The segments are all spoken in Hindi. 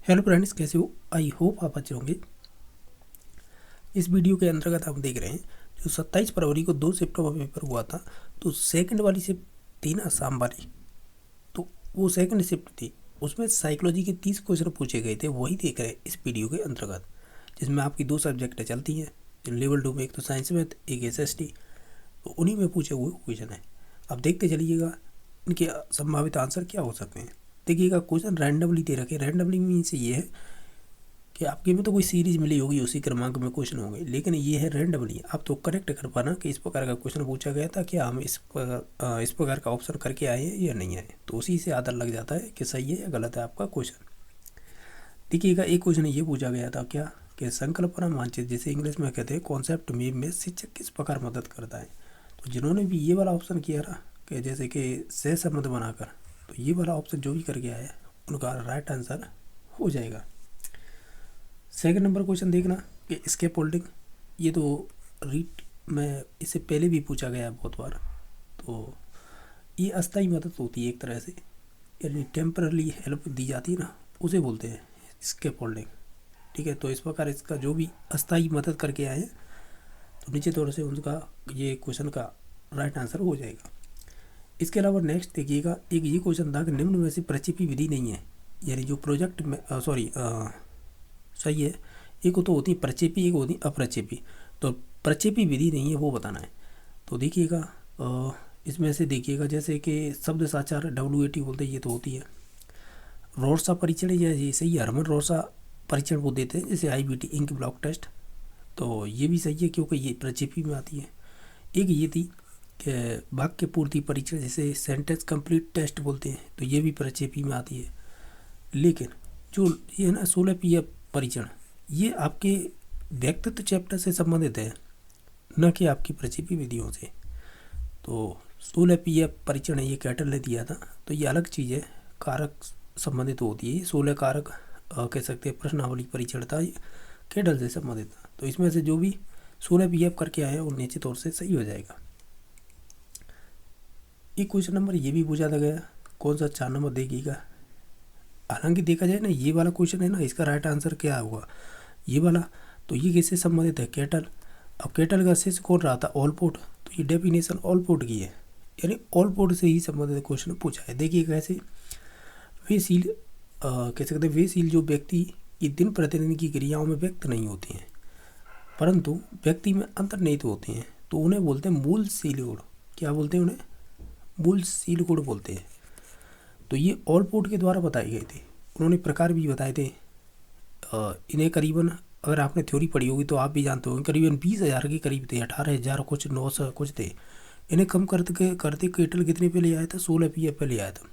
हेलो फ्रेंड्स, कैसे हो? आई होप आप अच्छे होंगे। इस वीडियो के अंतर्गत हम देख रहे हैं जो 27 फरवरी को 2 शिफ्ट का पेपर हुआ था। तो सेकंड वाली शिफ्ट थी ना, शाम वाली। तो वो सेकंड शिफ्ट थी, उसमें साइकोलॉजी के 30 क्वेश्चन पूछे गए थे। वही देख रहे हैं इस वीडियो के अंतर्गत, जिसमें आपकी 2 सब्जेक्टें चलती हैं जो लेवल 2 में, एक तो साइंस मैथ, एक SST। तो उन्हीं में पूछे हुए क्वेश्चन है। अब देखते चलिएगा इनके संभावित आंसर क्या हो सकते हैं। देखिएगा, क्वेश्चन रैंडमली दे रखे। रैंडमली मीन्स ये है कि आपके में तो कोई सीरीज मिली होगी, उसी क्रमांक में क्वेश्चन होंगे, लेकिन ये है रैंडमली। आप तो करेक्ट कर पाना कि इस प्रकार का क्वेश्चन पूछा गया था, क्या हम इस प्रकार का ऑप्शन करके आए हैं या नहीं आए। तो उसी से आधार लग जाता है कि सही है या गलत है आपका क्वेश्चन। देखिएगा, एक क्वेश्चन ये पूछा गया था क्या कि संकल्पना मानचित्र, जिसे इंग्लिश में कहते हैं कॉन्सेप्ट मैप, में शिक्षक किस प्रकार मदद करता है। तो जिन्होंने भी ये वाला ऑप्शन किया ना कि जैसे कि सहसंबंध बनाकर, तो ये वाला ऑप्शन जो भी करके आया है उनका राइट आंसर हो जाएगा। सेकंड नंबर क्वेश्चन देखना कि स्केप होल्डिंग, ये तो रीट में इससे पहले भी पूछा गया है बहुत बार। तो ये अस्थायी मदद होती है एक तरह से, यानी टेम्परली हेल्प दी जाती है ना, उसे बोलते हैं स्केप होल्डिंग। ठीक है, तो इस प्रकार इसका जो भी अस्थायी मदद करके आए हैं तो निश्चित तौर से उनका ये क्वेश्चन का राइट आंसर हो जाएगा। इसके अलावा नेक्स्ट देखिएगा, एक ये क्वेश्चन था कि निम्न में से प्रक्षेपी विधि नहीं है, यानी जो प्रोजेक्ट में सही है, एक तो होती है प्रक्षेपी, एक होती है अप्रक्षेपी। तो प्रक्षेपी विधि नहीं है वो बताना है। तो देखिएगा, इसमें से देखिएगा जैसे कि शब्द साचार WAT बोलते हैं, ये तो होती है। रोर्सा परीक्षण, ये सही है, हरमन रोर्सा परीक्षण वो देते हैं, जैसे IBT इंक ब्लॉक टेस्ट। तो ये भी सही है क्योंकि ये प्रक्षेपी में आती है। एक ये थी कि वाक्य पूर्ति परीक्षण, जैसे सेंटेंस कंप्लीट टेस्ट बोलते हैं, तो ये भी प्रक्षेपी में आती है। लेकिन जो ये है ना 16 PF परीक्षण, ये आपके व्यक्तित्व चैप्टर से संबंधित है, न कि आपकी प्रक्षेपी विधियों से। तो 16 PF परीक्षण है, ये कैटल ने दिया था, तो ये अलग चीज़ है, कारक संबंधित होती है। 16 कारक कह सकते हैं प्रश्नावली परीक्षण था, ये कैटल से संबंधित था। तो इसमें से जो भी 16 PF करके आए हैं वो निश्चित तौर से सही हो जाएगा। एक क्वेश्चन नंबर ये भी पूछा था गया, कौन सा 4 नंबर देखिएगा। हालांकि देखा जाए ना, ये वाला क्वेश्चन है ना, इसका राइट आंसर क्या होगा ये वाला। तो ये किससे संबंधित है? कैटल। अब कैटल का शिष्य कौन रहा था? ऑलपोर्ट। तो ये डेफिनेशन ऑलपोर्ट की है, यानी ऑलपोर्ट से ही संबंधित क्वेश्चन पूछा है। देखिए कैसे, वे सील कह सकते हैं, वे सील जो व्यक्ति की दिन प्रतिदिन की क्रियाओं में व्यक्त नहीं होते हैं परंतु व्यक्ति में अंतर्निहित होते हैं, तो उन्हें बोलते हैं मूल सील गुण। क्या बोलते हैं उन्हें? मूल सील गुण बोलते हैं। तो ये ऑलपोर्ट के द्वारा बताए गए थे। उन्होंने प्रकार भी बताए थे। इन्हें करीबन, अगर आपने थ्योरी पढ़ी होगी तो आप भी जानते होंगे, करीबन 20,000 के करीब थे, 18,000 कुछ 900 कुछ थे। इन्हें कम करते करते कैटल कितने पे ले आया था? 16 PF पे ले आया था।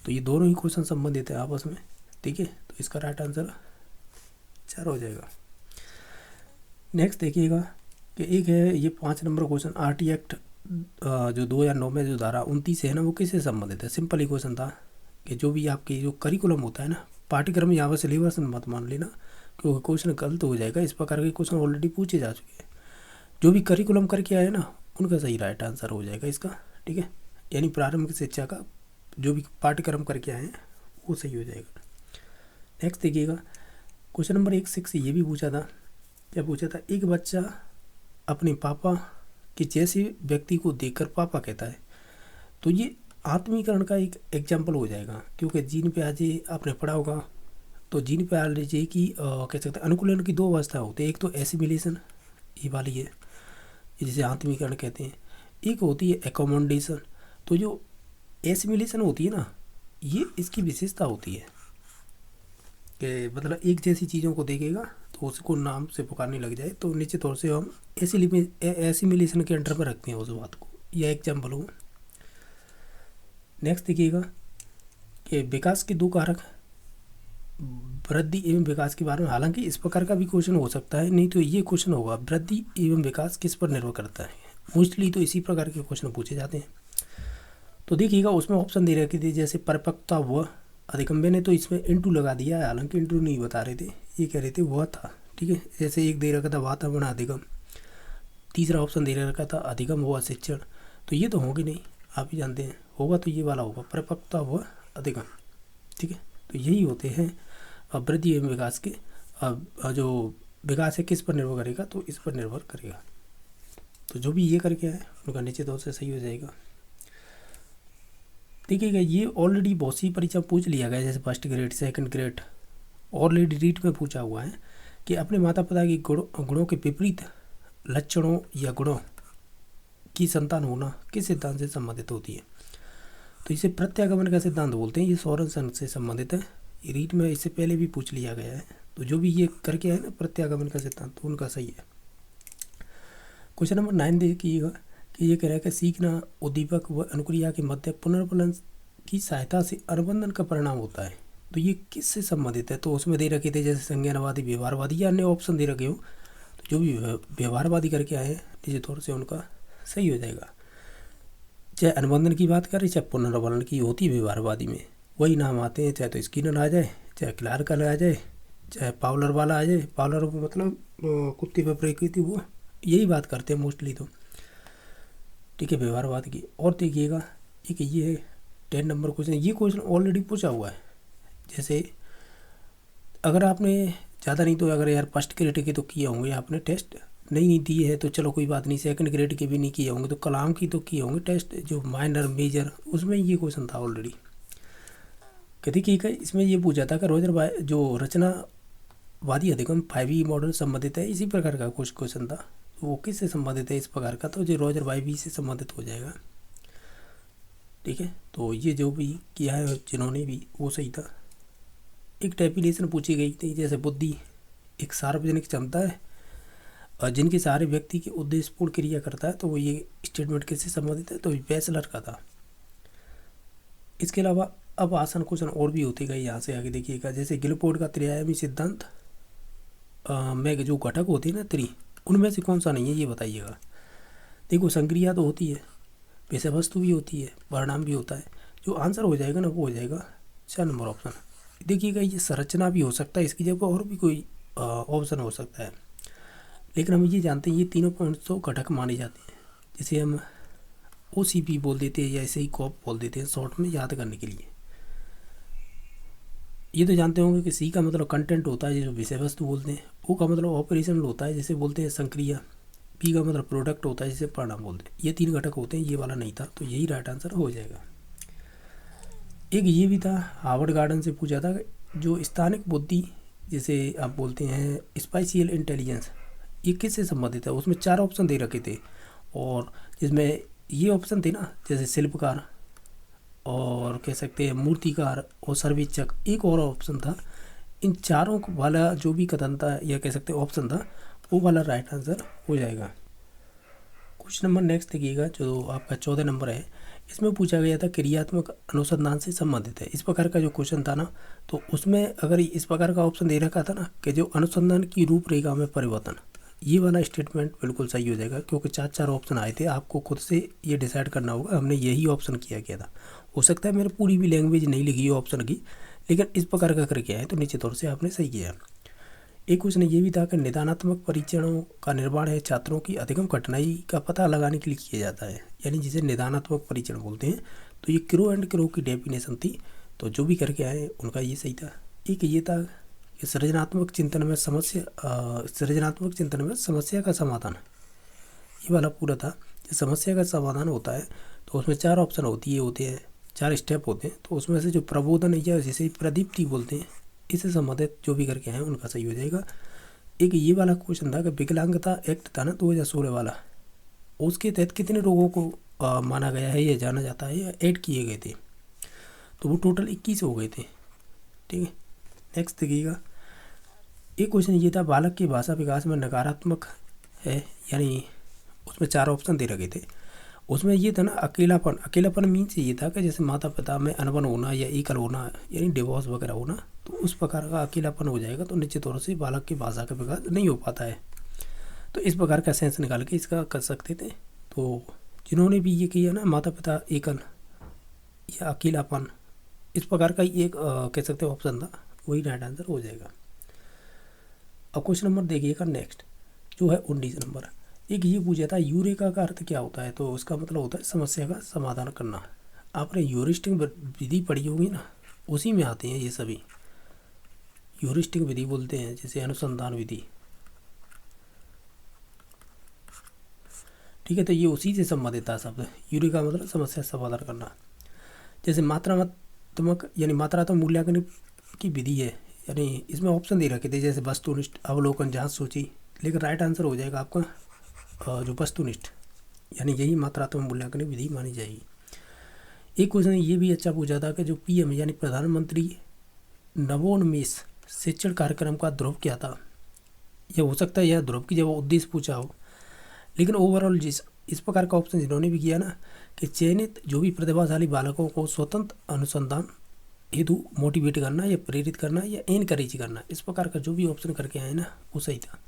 तो ये दोनों ही क्वेश्चन संबंधित है आपस में। ठीक है, तो इसका राइट आंसर 4 हो जाएगा। नेक्स्ट देखिएगा कि एक है ये 5 नंबर क्वेश्चन, RT एक्ट जो 2009 में जो धारा 29 है ना, वो किससे संबंधित है? सिंपल ही क्वेश्चन था कि जो भी आपकी जो करिकुलम होता है ना, पाठ्यक्रम, यहाँ पर सिलेबस मत मान लेना क्योंकि क्वेश्चन गलत हो जाएगा। इस प्रकार के क्वेश्चन ऑलरेडी पूछे जा चुके हैं। जो भी करिकुलम करके आए ना, उनका सही राइट आंसर हो जाएगा इसका। ठीक है, यानी प्रारंभिक शिक्षा का जो भी पाठ्यक्रम करके आए हैं वो सही हो जाएगा। नेक्स्ट देखिएगा, क्वेश्चन नंबर 16 ये भी पूछा था। क्या पूछा था? एक बच्चा अपने पापा के जैसे व्यक्ति को देखकर पापा कहता है। तो ये आत्मीकरण का एक एग्जाम्पल हो जाएगा, क्योंकि जीन पे आज आपने पढ़ा होगा। तो जीन पे आ लीजिए कि कह सकते हैं अनुकूलन की 2 अवस्था होती है। एक तो एसिमिलेशन, ये वाली है, जिसे आत्मीकरण कहते हैं। एक होती है एकोमोडेशन। तो जो एसिमिलेशन होती है ना, ये इसकी विशेषता होती है कि मतलब एक जैसी चीज़ों को देखेगा तो उसको नाम से पुकारने लग जाए, तो निश्चित तौर से हम एसिमिलेशन के अंडर पर रखते हैं उस बात को। यह एग्जाम्पल हो। नेक्स्ट देखिएगा कि विकास के 2 कारक, वृद्धि एवं विकास के बारे में। हालांकि इस प्रकार का भी क्वेश्चन हो सकता है, नहीं तो ये क्वेश्चन होगा वृद्धि एवं विकास किस पर निर्भर करता है। मोस्टली तो इसी प्रकार के क्वेश्चन पूछे जाते हैं। तो देखिएगा उसमें ऑप्शन दे रखे थे, जैसे परिपक्वता व अधिगम्य ने तो इसमें इंटू लगा दिया है, हालांकि इंटू नहीं बता रहे थे, ये कह रहे थे वह था। ठीक है, जैसे एक दे रखा था वातावरण अधिगम, तीसरा ऑप्शन दे रखा था अधिगम व शिक्षण। तो ये तो होगी नहीं, आप ही जानते हैं, होगा तो ये वाला होगा परिपक्वता व अधिगम। ठीक है, तो यही होते हैं वृद्धि एवं विकास के जो विकास है किस पर निर्भर करेगा, तो इस पर निर्भर करेगा। तो जो भी ये करके आए उनका निश्चित तौर से सही हो जाएगा। देखिएगा ये ऑलरेडी बहुत सी परीक्षा पूछ लिया गया, जैसे first grade, second grade, already REET में पूछा हुआ है कि अपने माता पिता की गुणों के विपरीत लक्षणों या गुणों की संतान होना किस सिद्धांत से संबंधित होती है। तो इसे प्रत्यागमन का सिद्धांत बोलते हैं। ये सोरेनसन से संबंधित है। ये रीट में इससे पहले भी पूछ लिया गया है। तो जो भी ये करके आए ना प्रत्यागमन का सिद्धांत, तो उनका सही है। क्वेश्चन नंबर 9 देखिएगा कि ये कह रहा है कि सीखना उद्दीपक व अनुक्रिया के मध्य पुनर्फलन की सहायता से अनुबंधन का परिणाम होता है। तो ये किससे संबंधित है, तो उसमें दे रखे थे जैसे संज्ञानवादी, व्यवहारवादी या अन्य ऑप्शन दे रखे हो। तो जो भी व्यवहारवादी करके आए हैं निश्चित तौर से उनका सही हो जाएगा। चाहे अनुबंधन की बात करें चाहे पुनर्फलन की, होती है व्यवहारवादी में वही नाम आते हैं। चाहे तो स्किनर आ जाए, चाहे क्लार्क आ जाए, चाहे पावलर वाला आ जाए। पावलर को मतलब कुत्ते पर प्रकृति, वो यही बात करते हैं मोस्टली। तो ठीक है व्यवहारवाद की। और देखिएगा एक ये है 10 नंबर क्वेश्चन। ये क्वेश्चन ऑलरेडी पूछा हुआ है। जैसे अगर आपने ज़्यादा नहीं तो अगर यार फर्स्ट ग्रेड के तो किए होंगे आपने टेस्ट, नहीं दिए है तो चलो कोई बात नहीं, सेकंड ग्रेड के भी नहीं किए होंगे तो कलाम की तो किए होंगे टेस्ट, जो माइनर मेजर, उसमें ये क्वेश्चन था ऑलरेडी। कहती कि इसमें ये पूछा था कि रोजर जो रचनावादी अधिगम 5E मॉडल संबंधित है, इसी प्रकार का कुछ क्वेश्चन था। वो किससे संबंधित है इस प्रकार का, तो जो रोजर 5E से संबंधित हो जाएगा। ठीक है, तो ये जो भी किया है जिन्होंने भी वो सही था। एक डेफिनेशन पूछी गई थी, जैसे बुद्धि एक सार्वजनिक क्षमता है और जिनके सारे व्यक्ति के उद्देश्यपूर्ण क्रिया करता है। तो वो ये स्टेटमेंट किससे संबंधित है, तो बैचलर का था। इसके अलावा अब आसान क्वेश्चन और भी होते गए यहाँ से आगे देखिएगा। जैसे गिलफोर्ड का त्रिआयामी सिद्धांत में जो घटक होते हैं ना त्रि, उनमें से कौन सा नहीं है ये बताइएगा। देखो संक्रिया तो होती है, विषय वस्तु भी होती है, परिणाम भी होता है। जो आंसर हो जाएगा ना वो हो जाएगा 4 नंबर ऑप्शन। देखिएगा ये संरचना भी हो सकता है, इसकी जगह और भी कोई ऑप्शन हो सकता है, लेकिन हम ये जानते हैं ये तीनों पॉइंट तो घटक माने जाते हैं। जैसे हम OCP बोल देते हैं या ऐसे ही कॉप बोल देते हैं शॉर्ट में याद करने के लिए। ये तो जानते होंगे कि C का मतलब कंटेंट होता है, जो विषय वस्तु बोलते हैं। O का मतलब ऑपरेशनल होता है, जैसे बोलते हैं संक्रिया। P का मतलब प्रोडक्ट होता है, जिसे परिणाम बोलते हैं। ये 3 घटक होते हैं, ये वाला नहीं था, तो यही राइट आंसर हो जाएगा। एक ये भी था, हार्वर्ड गार्डन से पूछा था, जो स्थानिक बुद्धि जिसे आप बोलते हैं स्पाइशियल इंटेलिजेंस, ये किससे संबंधित है। उसमें 4 ऑप्शन दे रखे थे, और जिसमें ये ऑप्शन थे ना, जैसे शिल्पकार और कह सकते हैं मूर्तिकार और सर्वेक्षक, एक और ऑप्शन था। इन चारों वाला जो भी कथन था या कह सकते हैं ऑप्शन था, वो वाला राइट आंसर हो जाएगा। क्वेश्चन नंबर नेक्स्ट देखिएगा, जो आपका 14 नंबर है। इसमें पूछा गया था क्रियात्मक अनुसंधान से संबंधित है। इस प्रकार का जो क्वेश्चन था ना, तो उसमें अगर इस प्रकार का ऑप्शन दे रखा था ना कि जो अनुसंधान की रूपरेखा में परिवर्तन, ये वाला स्टेटमेंट बिल्कुल सही हो जाएगा, क्योंकि 4 ऑप्शन आए थे। आपको खुद से ये डिसाइड करना होगा। हमने यही ऑप्शन किया गया था। हो सकता है मेरे पूरी भी लैंग्वेज नहीं लिखी है ऑप्शन की, लेकिन इस प्रकार का करके आए तो निश्चित तौर से आपने सही किया। एक क्वेश्चन ये भी था कि निदानात्मक परीक्षणों का निर्माण है छात्रों की अधिगम कठिनाई का पता लगाने के लिए किया जाता है, यानी जिसे निदानात्मक परीक्षण बोलते हैं। तो ये क्रो एंड क्रो की डेफिनेशन थी। तो जो भी करके आए उनका ये सही था। एक ये था कि सृजनात्मक चिंतन में समस्या का समाधान, ये वाला पूरा था। जो समस्या का समाधान होता है तो उसमें 4 ऑप्शन होते हैं, 4 स्टेप होते हैं। तो उसमें से जो प्रबोधन या जिसे प्रदीप्ति बोलते हैं, इससे संबंधित जो भी करके आए उनका सही हो जाएगा। एक ये वाला क्वेश्चन था कि विकलांगता एक्ट था ना 2016 वाला, उसके तहत कितने रोगों को माना गया है या जाना जाता है या ऐड किए गए थे, तो वो टोटल 21 हो गए थे। ठीक है, नेक्स्ट देखिएगा। एक क्वेश्चन ये था, बालक की भाषा विकास में नकारात्मक है, यानी उसमें 4 ऑप्शन दे रखे थे। उसमें ये था ना अकेलापन मीन्स ये था कि जैसे माता पिता में अनबन होना या एकल होना, यानी डिवोर्स वगैरह होना, तो उस प्रकार का अकेलापन हो जाएगा। तो निश्चित तौर से बालक की भाषा का विकास नहीं हो पाता है। तो इस प्रकार का सेंस निकाल के इसका कर सकते थे। तो जिन्होंने भी ये किया ना, माता पिता एकल या अकेलापन, इस प्रकार का एक कह सकते हैं ऑप्शन था, वही राइट आंसर हो जाएगा। अब क्वेश्चन नंबर देखिएगा नेक्स्ट, जो है 19 नंबर। एक ये पूछा था यूरेका का अर्थ क्या होता है, तो उसका मतलब होता है समस्या का समाधान करना। आपने ह्यूरिस्टिक विधि पढ़ी होगी ना, उसी में आते हैं ये सभी। ह्यूरिस्टिक विधि बोलते हैं, जैसे अनुसंधान विधि। ठीक है, तो ये उसी से संबंधित था शब्द। यूरिका मतलब समस्या समाधान करना। जैसे मात्रात्मक यानी मात्रात्मक मूल्यांकन की विधि है, यानी इसमें ऑप्शन दे रखे थे जैसे वस्तुनिष्ठ, अवलोकन, जांच, सूची, लेकिन राइट आंसर हो जाएगा आपका जो वस्तुनिष्ठ, यानी यही मात्रात्मक मूल्यांकन विधि मानी जाएगी। एक क्वेश्चन ये भी अच्छा पूछा था कि जो पीएम यानी प्रधानमंत्री नवोन्मेष शिक्षण कार्यक्रम का ध्रुव क्या था। यह हो सकता है यह ध्रुव की जब उद्देश्य पूछा हो, लेकिन ओवरऑल इस प्रकार का ऑप्शन जिन्होंने भी किया ना कि चयनित जो भी प्रतिभाशाली बालकों को स्वतंत्र अनुसंधान हेतु मोटिवेट करना या प्रेरित करना या इनकरेज करना, इस प्रकार का जो भी ऑप्शन करके आए ना वो सही था।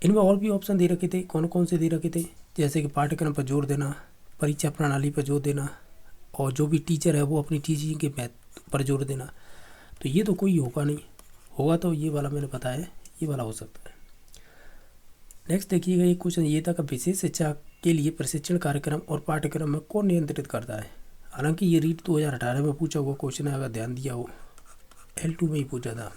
इनमें और भी ऑप्शन दे रखे थे, कौन कौन से दे रखे थे, जैसे कि पाठ्यक्रम पर जोर देना, परीक्षा प्रणाली पर जोर देना, और जो भी टीचर है वो अपनी टीचिंग के पर जोर देना। तो ये तो कोई होगा नहीं, होगा तो ये वाला मैंने बताया, ये वाला हो सकता है। नेक्स्ट देखिएगा, एक क्वेश्चन ये था कि विशेष शिक्षा के लिए प्रशिक्षण कार्यक्रम और पाठ्यक्रम में कौन नियंत्रित करता है। हालांकि ये रीट 2018 में पूछा हुआ क्वेश्चन है, अगर ध्यान दिया हो L2 में ही पूछा था।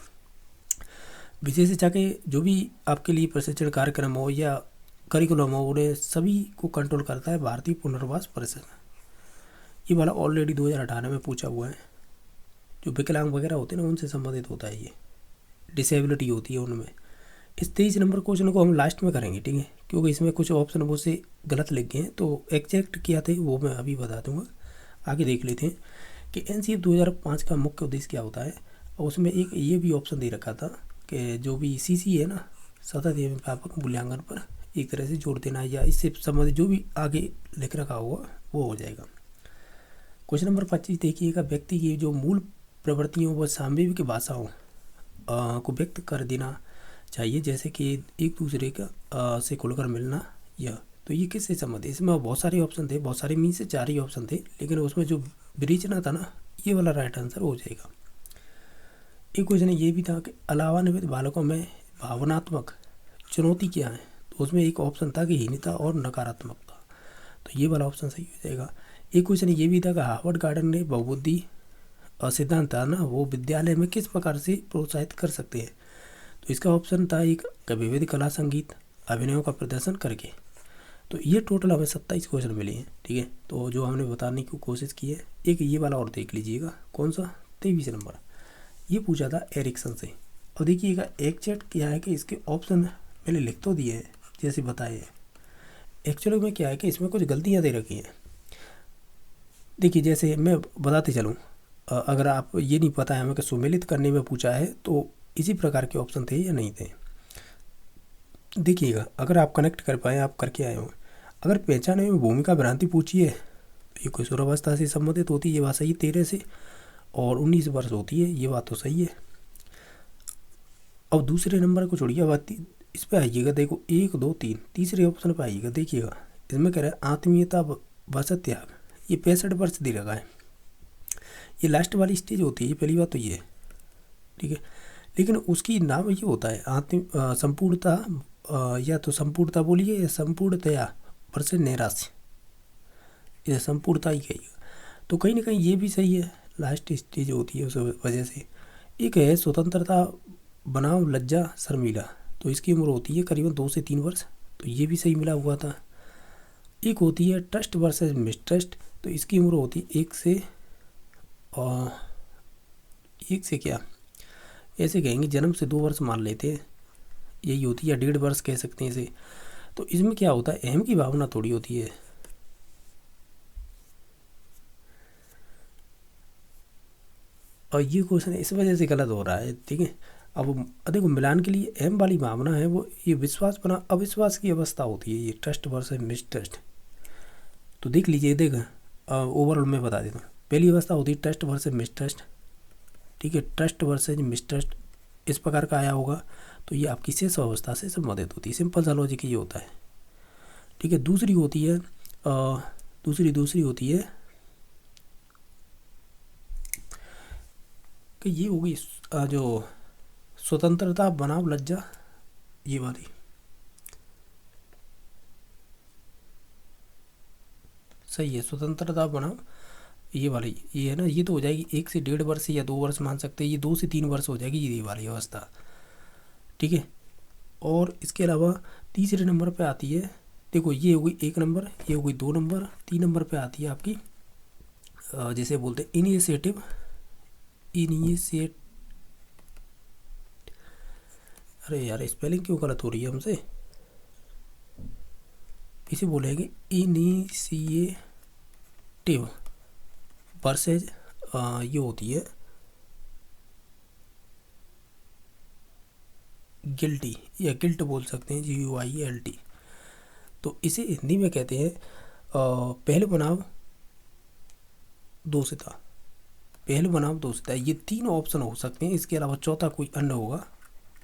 विशेष शिक्षा के जो भी आपके लिए प्रशिक्षण कार्यक्रम हो या करिकुलम हो, उन्हें सभी को कंट्रोल करता है भारतीय पुनर्वास परिषद। ये वाला ऑलरेडी 2018 में पूछा हुआ है। जो विकलांग वगैरह होते हैं ना उनसे संबंधित होता है, ये डिसेबिलिटी होती है उनमें। इस 23 नंबर क्वेश्चन को हम लास्ट में करेंगे, ठीक है, क्योंकि इसमें कुछ ऑप्शन वो से गलत लिख गए हैं, तो एग्जैक्ट क्या थे वो मैं अभी बता दूंगा। आगे देख लेते हैं कि NCF 2005 का मुख्य उद्देश्य क्या होता है। और उसमें एक ये भी ऑप्शन दे रखा था कि जो भी CC है ना, सतत एवं व्यापक मूल्यांकन पर एक तरह से जोड़ देना, या इससे संबंधित जो भी आगे लिख रखा होगा वो हो जाएगा। क्वेश्चन नंबर 25 देखिएगा, व्यक्ति की जो मूल प्रवृत्तियों व सामूहिक भाषाओं को व्यक्त कर देना चाहिए, जैसे कि एक दूसरे का से खुलकर मिलना, यह तो ये किससे संबंधित। इसमें बहुत सारे ऑप्शन थे, बहुत सारे मीन से 4 ही ऑप्शन थे, लेकिन उसमें जो विवेचना था ना ये वाला राइट आंसर हो जाएगा। एक क्वेश्चन ये भी था कि अलावा निवित बालकों में भावनात्मक चुनौती क्या है, तो उसमें एक ऑप्शन था कि हीनता और नकारात्मकता, तो ये वाला ऑप्शन सही हो जाएगा। एक क्वेश्चन ये भी था कि हार्वर्ड गार्डन ने बहुबुद्धि सिद्धांत था ना, वो विद्यालय में किस प्रकार से प्रोत्साहित कर सकते हैं, तो इसका ऑप्शन था एक विविध कला, संगीत, अभिनयों का प्रदर्शन करके। तो ये टोटल हमें 27 क्वेश्चन मिले हैं, ठीक है, तो जो हमने बताने की कोशिश की है। एक ये वाला और देख लीजिएगा, कौन सा 23 नंबर, ये पूछा था एरिक्सन से। और देखिएगा एग्जैक्ट क्या है कि इसके ऑप्शन मैंने लिख तो दिए हैं जैसे बताए हैं, एक्चुअली में क्या है कि इसमें कुछ गलतियाँ दे रखी हैं। देखिए जैसे मैं बताते चलूँ, अगर आप ये नहीं पता है हमें कि सुमेलित करने में पूछा है तो इसी प्रकार के ऑप्शन थे या नहीं थे। देखिएगा अगर आप कनेक्ट कर पाए, आप करके आए हो। अगर पहचाने में भूमिका भ्रांति पूछी है तो ये किशोरावस्था से संबंधित होती है, ये बात सही है, 13 से और 19 वर्ष होती है, ये बात तो सही है। अब दूसरे नंबर को छोड़िए, बात इस पर आइएगा, देखो 1 2 3 तीसरे ऑप्शन पर आइएगा। देखिएगा इसमें कह रहा है आत्मीयता वश त्याग, ये 65 वर्ष दे रखा है, ये लास्ट वाली स्टेज होती है, ये पहली बात तो ये है, ठीक है। लेकिन उसकी नाम ये होता है संपूर्णता, या तो संपूर्णता बोलिए या संपूर्णतया वर्ष नैराश्य, ये संपूर्णता ही कहिएगा। तो कहीं ना कहीं ये भी सही है, लास्ट स्टेज होती है उस वजह से। एक है स्वतंत्रता बनाम लज्जा शर्मिला, तो इसकी उम्र होती है करीबन 2 से 3 वर्ष, तो ये भी सही मिला हुआ था। एक होती है ट्रस्ट वर्सेस मिसट्रस्ट, तो इसकी उम्र होती है 1 से क्या ऐसे कहेंगे, जन्म से 2 वर्ष मान लेते हैं, यही होती है, या 1.5 वर्ष कह सकते हैं इसे। तो इसमें क्या होता है, अहम की भावना थोड़ी होती है। और ये क्वेश्चन इस वजह से गलत हो रहा है, ठीक है। अब देखो मिलान के लिए अहम वाली भावना है वो ये विश्वास बना अविश्वास की अवस्था होती है, ये ट्रस्ट वर्सेस मिसट्रस्ट। तो देख लीजिए, ओवरऑल मैं बता देता हूँ। पहली अवस्था होती है ट्रस्ट वर्सेस मिसट्रस्ट, ठीक है, ट्रस्ट वर्सेस मिसट्रस्ट इस प्रकार का आया होगा, तो ये आपकी शेष अवस्था से संबंधित होती है, सिंपल सा लॉजिक ये होता है, ठीक है। दूसरी होती है दूसरी होती है कि ये होगी जो स्वतंत्रता बनाम लज्जा, ये वाली सही है, स्वतंत्रता बनाम ये वाली ये है ना, ये तो हो जाएगी 1 से 1.5 वर्ष या 2 वर्ष मान सकते हैं, ये 2 से 3 वर्ष हो जाएगी ये वाली अवस्था। ठीक है। और इसके अलावा तीसरे नंबर पे आती है, देखो ये हो गई 1 नंबर, ये हो गई 2 नंबर, 3 नंबर पे आती है आपकी जैसे बोलते हैं इनिशिएटिव, इनिशिएट अरे यार स्पेलिंग क्यों गलत हो रही है हमसे, इसे बोलेंगे इनिशिएटिव वर्सेज ये होती है गिल्टी या गिल्ट बोल सकते हैं, GUILT। तो इसे हिंदी में कहते हैं पहल बनाम दोषिता, पहल बनाम दोषिता। ये 3 ऑप्शन हो सकते हैं, इसके अलावा चौथा कोई अन्य होगा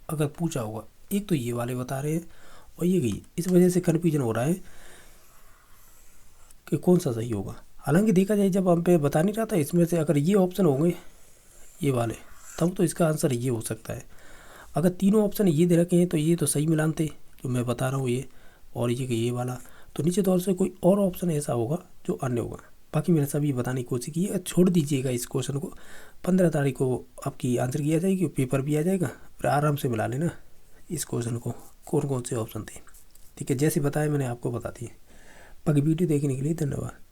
अगर पूछा होगा। एक तो ये वाले बता रहे हैं और ये गई, इस वजह से कन्फ्यूजन हो रहा है कि कौन सा सही होगा। हालांकि देखा जाए जब हम पे बता नहीं रहा था, इसमें से अगर ये ऑप्शन होंगे ये वाले तब तो इसका आंसर ये हो सकता है। अगर तीनों ऑप्शन ये दे रखे हैं तो ये तो सही मिलान थे जो मैं बता रहा हूँ ये, और ये वाला, तो नीचे तौर से कोई और ऑप्शन ऐसा होगा जो अन्य होगा। बाकी मैंने सभी बताने की कोशिश की है, छोड़ दीजिएगा इस क्वेश्चन को। 15 तारीख को आपकी आंसर की आ जाएगी, पेपर भी आ जाएगा, फिर आराम से मिला लेना इस क्वेश्चन को कौन कौन से ऑप्शन थे। ठीक है, जैसे बताया मैंने आपको बता दिए। बाकी वीडियो देखने के लिए धन्यवाद।